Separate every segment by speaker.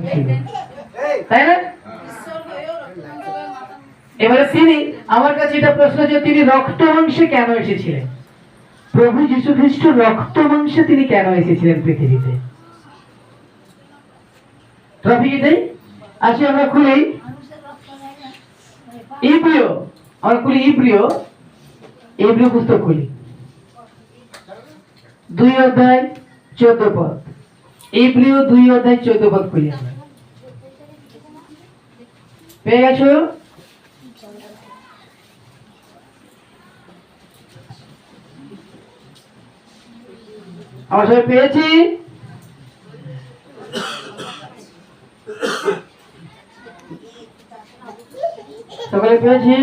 Speaker 1: ছিল, তাই না? এবারে তিনি আমার কাছে এটা প্রশ্ন যে তিনি রক্ত মাংসে কেন এসেছিলেন? প্রভু যীশু খ্রিস্ট রক্ত মাংসে তিনি কেন এসেছিলেন পৃথিবীতে? ট্রফি দেই, আসি আমরা খুলি ইব্রিয়, আমরা খুলি ইব্রিয় পুস্তক খুলি 2 অধ্যায় 14 পদ। ইব্রিয় 2 অধ্যায় 14 পদ খুলি আমরা। পেয়ে গেছো? আমরা সবাই পেয়েছি? সকলে পেয়েছি?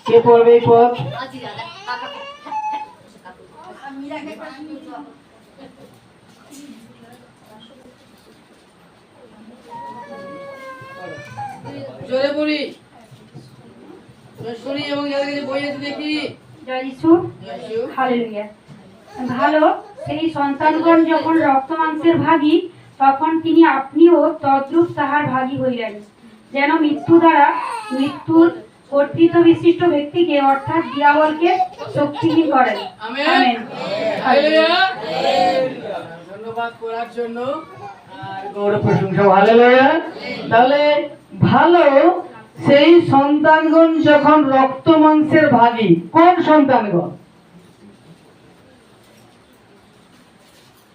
Speaker 1: কে পড়বে এই পদ?
Speaker 2: জোরে পড়ি, শুনি এবং যাদের কাছে বই আছে দেখি।
Speaker 3: জয় যিশু, হালেলুয়া। ভালো, সেই সন্তানগণ যখন রক্ত মাংসের ভাগী, তখন তিনি আপনিও তদ্রূপ তাহার ভাগী হইলেন, যেন মৃত্যু দ্বারা মৃত্যুর কর্তৃত্ব বিশিষ্ট ব্যক্তিকে অর্থাৎ দিয়াবলকে শক্তিহীন করেন। আমেন।
Speaker 2: ধন্যবাদ পড়ার জন্য
Speaker 1: আর গৌরব প্রশংসা। হালেলুয়া। তাহলে ভালো, সেই সন্তানগণ যখন রক্ত মাংসের ভাগী, কোন সন্তানগণ?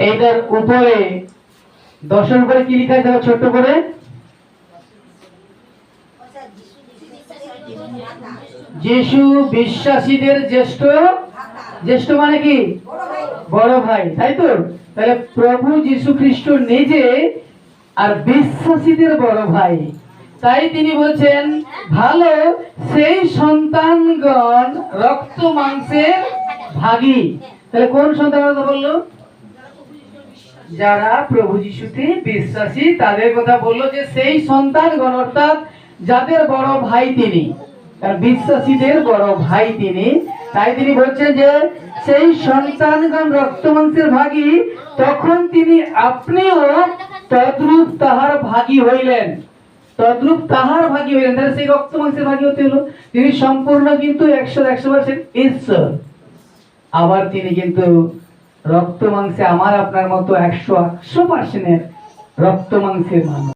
Speaker 1: এইটার উপরে 10-এর উপরে কি লেখা আছে ছোট্ট করে? যিশু বিশ্বাসীদের জ্যেষ্ঠ। জ্যেষ্ঠ মানে কি? বড় ভাই, তাই তো? তাহলে প্রভু যীশু খ্রিস্ট নিজে আর বিশ্বাসীদের বড় ভাই, তাই তিনি বলছেন ভালো, সেই সন্তানগণ রক্ত মাংসের ভাগী। তাহলে কোন সন্তানের কথা বললো? যারা প্রভু যিশুতে বিশ্বাসী তাদের কথা বললো, যে সেই সন্তানগণ অর্থাৎ যাদের বড় ভাই তিনি, কারণ বিশ্বাসীদের বড় ভাই তিনি, তাই তিনি বলছেন যে সেই সন্তানগণ রক্ত মাংসের ভাগী, তখন তিনি আপনিও তদ্রূপ তাহার ভাগী হইলেন। তদ্রূপ তাহার ভাগী হইলেন, তাহলে সেই রক্ত মাংসের ভাগী হতে হলো। তিনি সম্পূর্ণ কিন্তু 100% ঈশ্বর, আবার তিনি কিন্তু রক্ত মাংসে আমার আপনার মতো 100% রক্ত মাংসের মানুষ।